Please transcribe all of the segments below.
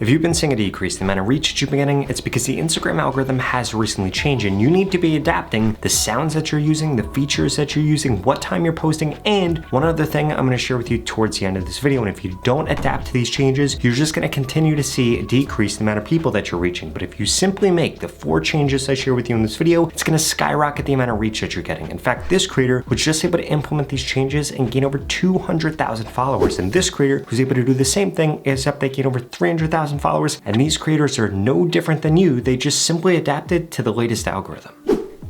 If you've been seeing a decrease in the amount of reach that you've been getting, it's because the Instagram algorithm has recently changed and you need to be adapting the sounds that you're using, the features that you're using, what time you're posting, and one other thing I'm gonna share with you towards the end of this video. And if you don't adapt to these changes, you're just gonna continue to see a decrease in the amount of people that you're reaching. But if you simply make the 4 changes I share with you in this video, it's gonna skyrocket the amount of reach that you're getting. In fact, this creator was just able to implement these changes and gain over 200,000 followers. And this creator was able to do the same thing, except they gained over 300,000 followers, and these creators are no different than you. They just simply adapted to the latest algorithm.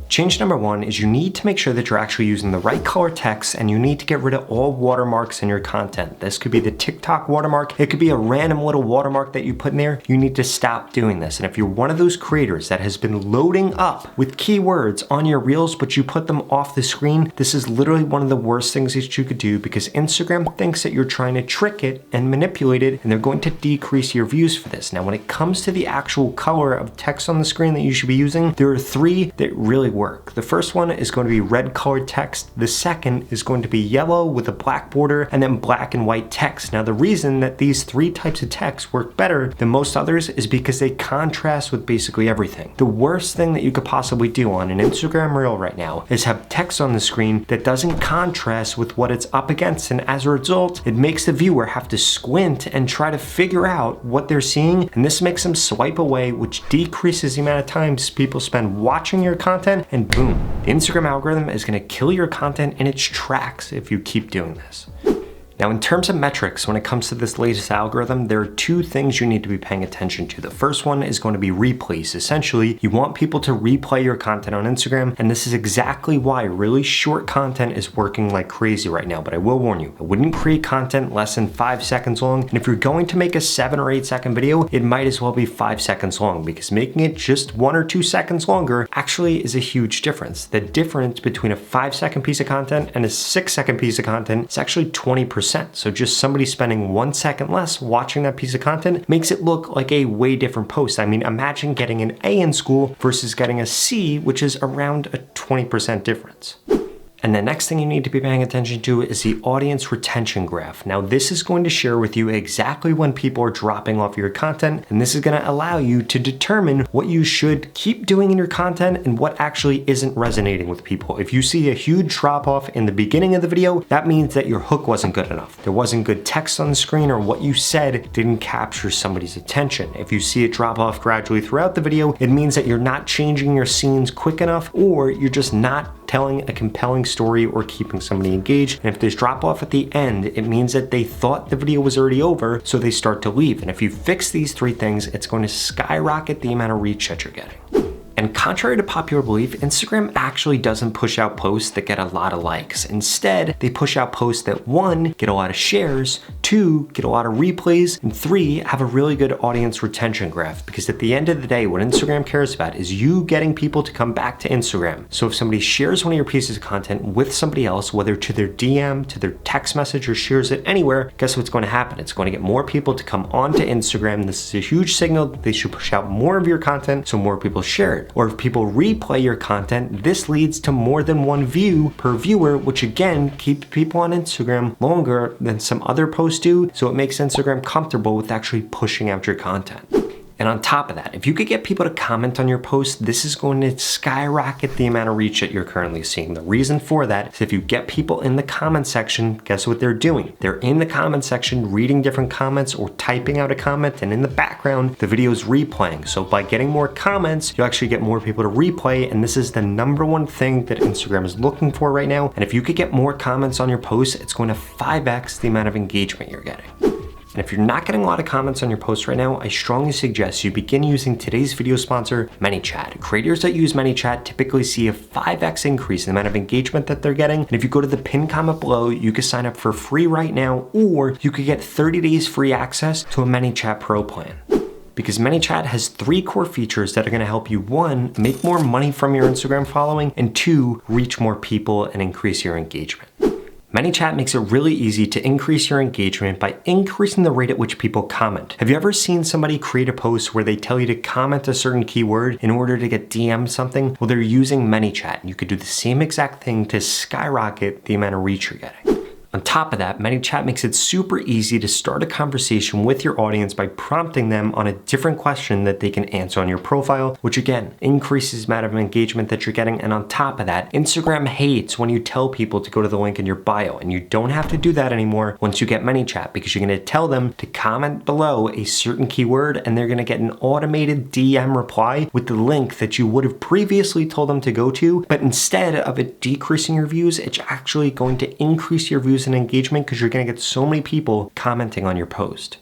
Change number 1 is you need to make sure that you're actually using the right color text, and you need to get rid of all watermarks in your content. This could be the TikTok watermark. It could be a random little watermark that you put in there. You need to stop doing this. And if you're one of those creators that has been loading up with keywords on your reels, but you put them off the screen, this is literally one of the worst things that you could do, because Instagram thinks that you're trying to trick it and manipulate it, and they're going to decrease your views for this. Now, when it comes to the actual color of text on the screen that you should be using, there are 3 that really work. The first one is going to be red colored text. The second is going to be yellow with a black border, and then black and white text. Now, the reason that these 3 types of text work better than most others is because they contrast with basically everything. The worst thing that you could possibly do on an Instagram reel right now is have text on the screen that doesn't contrast with what it's up against, and as a result, it makes the viewer have to squint and try to figure out what they're seeing, and this makes them swipe away, which decreases the amount of times people spend watching your content, and boom, the Instagram algorithm is gonna kill your content in its tracks if you keep doing this. Now, in terms of metrics, when it comes to this latest algorithm, there are 2 things you need to be paying attention to. The first one is going to be replays. Essentially, you want people to replay your content on Instagram, and this is exactly why really short content is working like crazy right now. But I will warn you, I wouldn't create content less than 5 seconds long, and if you're going to make a 7 or 8 second video, it might as well be 5 seconds long, because making it just 1 or 2 seconds longer actually is a huge difference. The difference between a 5-second piece of content and a 6-second piece of content is actually 20%. So just somebody spending 1 second less watching that piece of content makes it look like a way different post. I mean, imagine getting an A in school versus getting a C, which is around a 20% difference. And the next thing you need to be paying attention to is the audience retention graph. Now, this is going to share with you exactly when people are dropping off your content, and this is going to allow you to determine what you should keep doing in your content and what actually isn't resonating with people. If you see a huge drop off in the beginning of the video, that means that your hook wasn't good enough. There wasn't good text on the screen, or what you said didn't capture somebody's attention. If you see it drop off gradually throughout the video, it means that you're not changing your scenes quick enough, or you're just not telling a compelling story or keeping somebody engaged. And if there's drop off at the end, it means that they thought the video was already over, so they start to leave. And if you fix these 3 things, it's going to skyrocket the amount of reach that you're getting. And contrary to popular belief, Instagram actually doesn't push out posts that get a lot of likes. Instead, they push out posts that 1, get a lot of shares, 2, get a lot of replays, and 3, have a really good audience retention graph. Because at the end of the day, what Instagram cares about is you getting people to come back to Instagram. So if somebody shares one of your pieces of content with somebody else, whether to their DM, to their text message, or shares it anywhere, guess what's going to happen? It's going to get more people to come onto Instagram. This is a huge signal that they should push out more of your content so more people share it. Or if people replay your content, this leads to more than 1 view per viewer, which again keeps people on Instagram longer than some other posts do, so it makes Instagram comfortable with actually pushing out your content. And on top of that, if you could get people to comment on your post, this is going to skyrocket the amount of reach that you're currently seeing. The reason for that is if you get people in the comment section, guess what they're doing? They're in the comment section reading different comments or typing out a comment, and in the background, the video is replaying. So by getting more comments, you actually get more people to replay, and this is the #1 thing that Instagram is looking for right now. And if you could get more comments on your posts, it's going to 5x the amount of engagement you're getting. And if you're not getting a lot of comments on your posts right now, I strongly suggest you begin using today's video sponsor, ManyChat. Creators that use ManyChat typically see a 5x increase in the amount of engagement that they're getting. And if you go to the pinned comment below, you can sign up for free right now, or you could get 30 days free access to a ManyChat Pro plan. Because ManyChat has 3 core features that are gonna help you, 1, make more money from your Instagram following, and 2, reach more people and increase your engagement. ManyChat makes it really easy to increase your engagement by increasing the rate at which people comment. Have you ever seen somebody create a post where they tell you to comment a certain keyword in order to get DM'd something? Well, they're using ManyChat. You could do the same exact thing to skyrocket the amount of reach you're getting. On top of that, ManyChat makes it super easy to start a conversation with your audience by prompting them on a different question that they can answer on your profile, which again, increases the amount of engagement that you're getting. And on top of that, Instagram hates when you tell people to go to the link in your bio, and you don't have to do that anymore once you get ManyChat, because you're gonna tell them to comment below a certain keyword and they're gonna get an automated DM reply with the link that you would have previously told them to go to. But instead of it decreasing your views, it's actually going to increase your views and engagement because you're going to get so many people commenting on your post.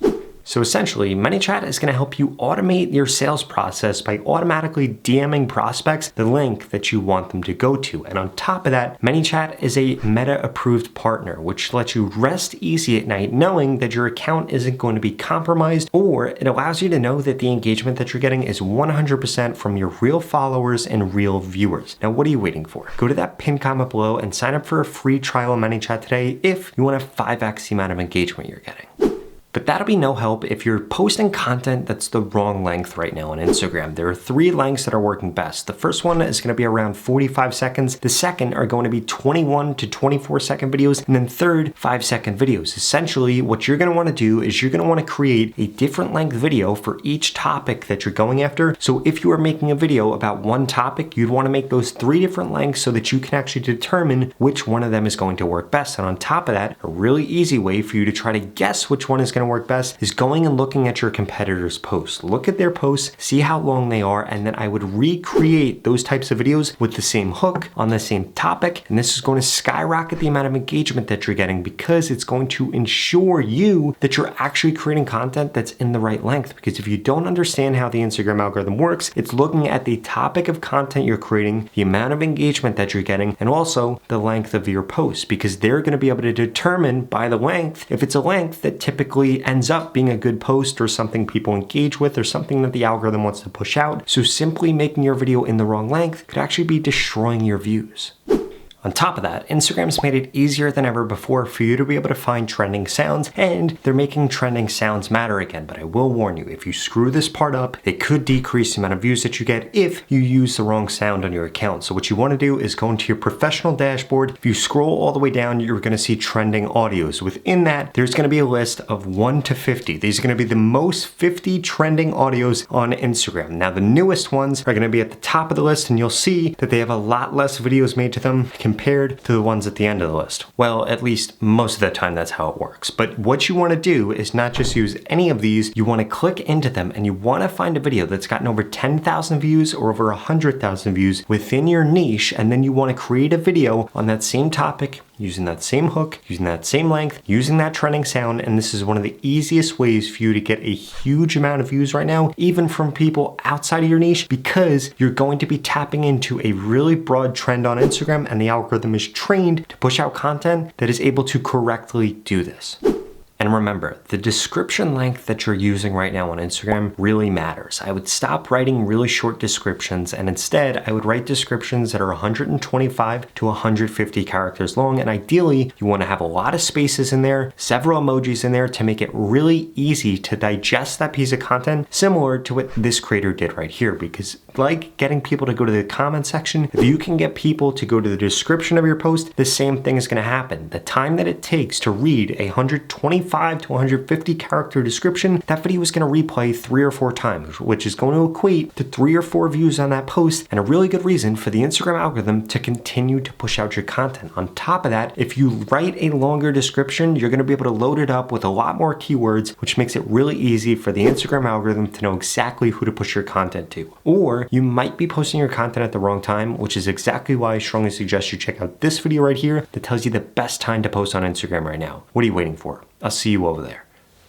So essentially, ManyChat is going to help you automate your sales process by automatically DMing prospects the link that you want them to go to. And on top of that, ManyChat is a Meta approved partner, which lets you rest easy at night knowing that your account isn't going to be compromised, or it allows you to know that the engagement that you're getting is 100% from your real followers and real viewers. Now, what are you waiting for? Go to that pinned comment below and sign up for a free trial of ManyChat today if you want to 5x the amount of engagement you're getting. But that'll be no help if you're posting content that's the wrong length right now on Instagram. There are 3 lengths that are working best. The first one is going to be around 45 seconds. The second are going to be 21 to 24 second videos. And then third, 5-second videos. Essentially, what you're going to want to do is you're going to want to create a different length video for each topic that you're going after. So if you are making a video about one topic, you'd want to make those 3 different lengths so that you can actually determine which one of them is going to work best. And on top of that, a really easy way for you to try to guess which one is going to work best is going and looking at your competitors' posts. Look at their posts, see how long they are, and then I would recreate those types of videos with the same hook on the same topic. And this is going to skyrocket the amount of engagement that you're getting because it's going to ensure you that you're actually creating content that's in the right length. Because if you don't understand how the Instagram algorithm works, it's looking at the topic of content you're creating, the amount of engagement that you're getting, and also the length of your post, because they're going to be able to determine by the length if it's a length that typically ends up being a good post or something people engage with or something that the algorithm wants to push out. So simply making your video in the wrong length could actually be destroying your views. On top of that, Instagram's made it easier than ever before for you to be able to find trending sounds, and they're making trending sounds matter again. But I will warn you, if you screw this part up, it could decrease the amount of views that you get if you use the wrong sound on your account. So what you want to do is go into your professional dashboard. If you scroll all the way down, you're going to see trending audios. Within that, there's going to be a list of 1 to 50. These are going to be the most 50 trending audios on Instagram. Now, the newest ones are going to be at the top of the list, and you'll see that they have a lot less videos made to them compared to the ones at the end of the list. Well, at least most of the time that's how it works. But what you want to do is not just use any of these, you want to click into them and you want to find a video that's gotten over 10,000 views or over 100,000 views within your niche, and then you want to create a video on that same topic, using that same hook, using that same length, using that trending sound. And this is one of the easiest ways for you to get a huge amount of views right now, even from people outside of your niche, because you're going to be tapping into a really broad trend on Instagram, and the algorithm is trained to push out content that is able to correctly do this. And remember, the description length that you're using right now on Instagram really matters. I would stop writing really short descriptions, and instead I would write descriptions that are 125 to 150 characters long. And ideally, you want to have a lot of spaces in there, several emojis in there to make it really easy to digest that piece of content, similar to what this creator did right here. Because like getting people to go to the comment section, if you can get people to go to the description of your post, the same thing is going to happen. The time that it takes to read a 125 to 150 character description, that video is going to replay 3 or 4 times, which is going to equate to 3 or 4 views on that post, and a really good reason for the Instagram algorithm to continue to push out your content. On top of that, if you write a longer description, you're going to be able to load it up with a lot more keywords, which makes it really easy for the Instagram algorithm to know exactly who to push your content to. Or you might be posting your content at the wrong time, which is exactly why I strongly suggest you check out this video right here that tells you the best time to post on Instagram right now. What are you waiting for? I'll see you over there.